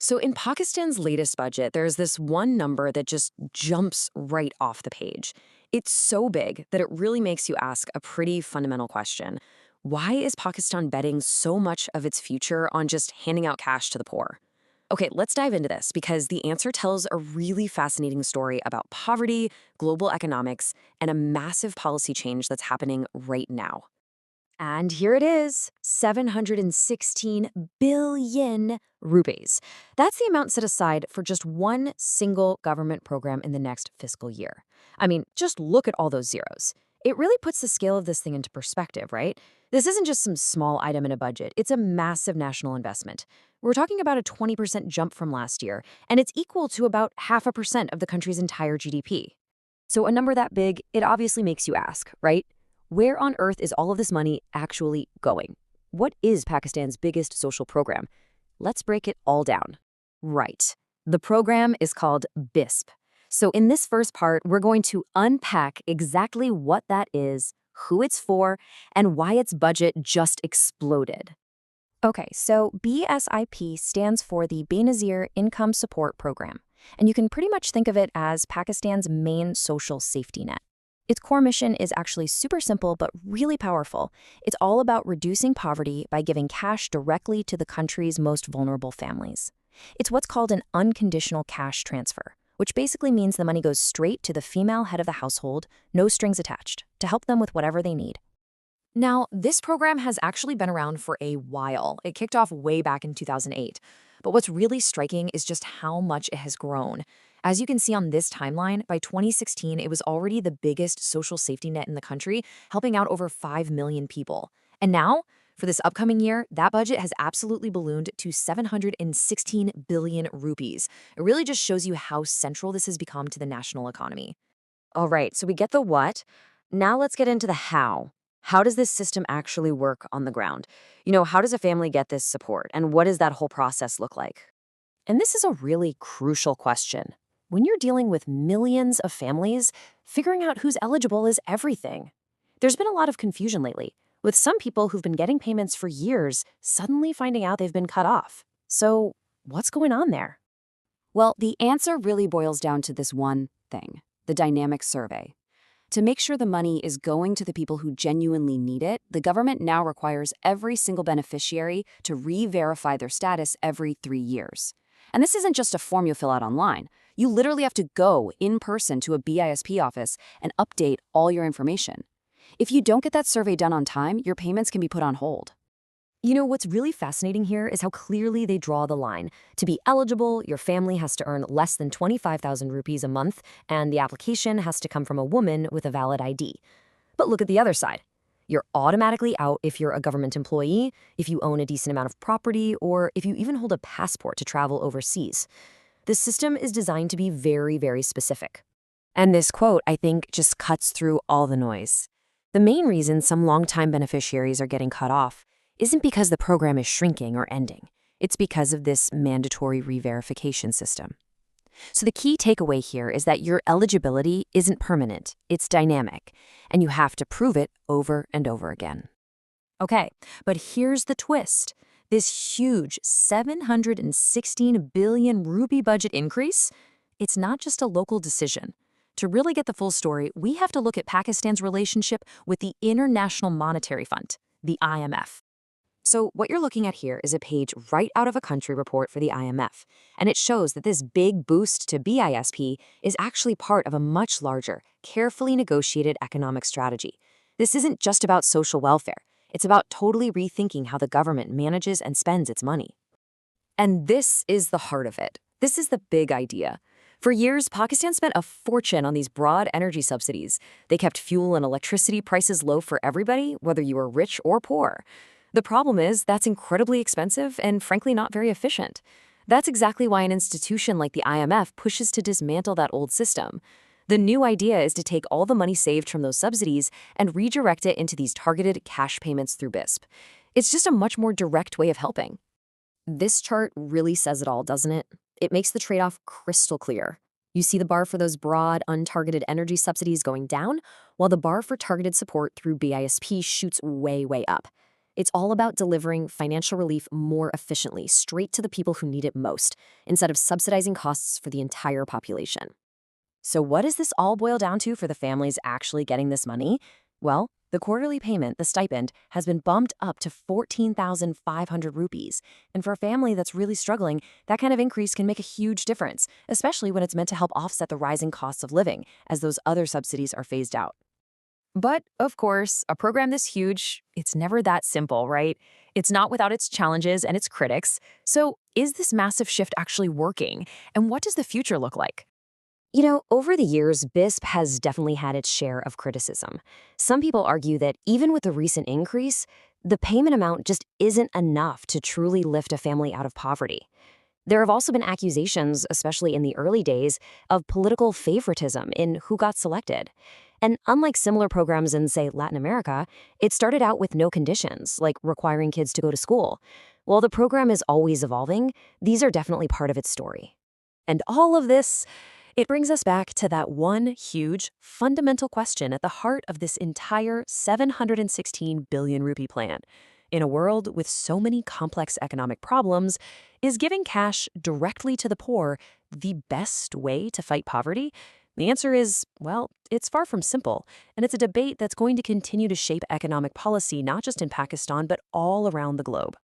So, in Pakistan's latest budget, there's this one number that just jumps right off the page. It's so big that it really makes you ask a pretty fundamental question. Why is Pakistan betting so much of its future on just handing out cash to the poor? Okay, let's dive into this because the answer tells a really fascinating story about poverty, global economics, and a massive policy change that's happening right now. And here it is, 716 billion rupees. That's the amount set aside for just one single government program in the next fiscal year. I mean, just look at all those zeros. It really puts the scale of this thing into perspective, right? This isn't just some small item in a budget, it's a massive national investment. We're talking about a 20% jump from last year, and it's equal to about 0.5% of the country's entire GDP. So a number that big, it obviously makes you ask, right? Where on earth is all of this money actually going? What is Pakistan's biggest social program? Let's break it all down. Right. The program is called BISP. So in this first part, we're going to unpack exactly what that is, who it's for, and why its budget just exploded. Okay, so BSIP stands for the Benazir Income Support Program, and you can pretty much think of it as Pakistan's main social safety net. Its core mission is actually super simple but really powerful. It's all about reducing poverty by giving cash directly to the country's most vulnerable families. It's what's called an unconditional cash transfer, which basically means the money goes straight to the female head of the household, no strings attached, to help them with whatever they need. Now, this program has actually been around for a while. It kicked off way back in 2008. But what's really striking is just how much it has grown. As you can see on this timeline, by 2016, it was already the biggest social safety net in the country, helping out over 5 million people. And now, for this upcoming year, that budget has absolutely ballooned to 716 billion rupees. It really just shows you how central this has become to the national economy. All right, so we get the what. Now let's get into the how. How does this system actually work on the ground? How does a family get this support, and what does that whole process look like? And this is a really crucial question. When you're dealing with millions of families, figuring out who's eligible is everything. There's been a lot of confusion lately, with some people who've been getting payments for years suddenly finding out they've been cut off. So, what's going on there? Well, the answer really boils down to this one thing, the dynamic survey. To make sure the money is going to the people who genuinely need it, the government now requires every single beneficiary to re-verify their status every 3 years. And this isn't just a form you fill out online. You literally have to go in person to a BISP office and update all your information. If you don't get that survey done on time, your payments can be put on hold. What's really fascinating here is how clearly they draw the line. To be eligible, your family has to earn less than 25,000 rupees a month, and the application has to come from a woman with a valid ID. But look at the other side. You're automatically out if you're a government employee, if you own a decent amount of property, or if you even hold a passport to travel overseas. This system is designed to be very, very specific. And this quote, I think, just cuts through all the noise. The main reason some longtime beneficiaries are getting cut off isn't because the program is shrinking or ending. It's because of this mandatory re-verification system. So the key takeaway here is that your eligibility isn't permanent, it's dynamic, and you have to prove it over and over again. Okay, but here's the twist. This huge 716 billion rupee budget increase, it's not just a local decision. To really get the full story, we have to look at Pakistan's relationship with the International Monetary Fund, the IMF. So what you're looking at here is a page right out of a country report for the IMF, and it shows that this big boost to BISP is actually part of a much larger, carefully negotiated economic strategy. This isn't just about social welfare. It's about totally rethinking how the government manages and spends its money. And this is the heart of it. This is the big idea. For years, Pakistan spent a fortune on these broad energy subsidies. They kept fuel and electricity prices low for everybody, whether you were rich or poor. The problem is that's incredibly expensive and frankly not very efficient. That's exactly why an institution like the IMF pushes to dismantle that old system. The new idea is to take all the money saved from those subsidies and redirect it into these targeted cash payments through BISP. It's just a much more direct way of helping. This chart really says it all, doesn't it? It makes the trade-off crystal clear. You see the bar for those broad, untargeted energy subsidies going down, while the bar for targeted support through BISP shoots way, way up. It's all about delivering financial relief more efficiently, straight to the people who need it most, instead of subsidizing costs for the entire population. So what does this all boil down to for the families actually getting this money? Well, the quarterly payment, the stipend, has been bumped up to 14,500 rupees. And for a family that's really struggling, that kind of increase can make a huge difference, especially when it's meant to help offset the rising costs of living, as those other subsidies are phased out. But, of course, a program this huge, it's never that simple, right? It's not without its challenges and its critics. So, is this massive shift actually working? And what does the future look like? Over the years, BISP has definitely had its share of criticism. Some people argue that even with the recent increase, the payment amount just isn't enough to truly lift a family out of poverty. There have also been accusations, especially in the early days, of political favoritism in who got selected. And unlike similar programs in, say, Latin America, it started out with no conditions, like requiring kids to go to school. While the program is always evolving, these are definitely part of its story. And all of this, it brings us back to that one huge, fundamental question at the heart of this entire 716 billion rupee plan. In a world with so many complex economic problems, is giving cash directly to the poor the best way to fight poverty? The answer is, well, it's far from simple, and it's a debate that's going to continue to shape economic policy not just in Pakistan, but all around the globe.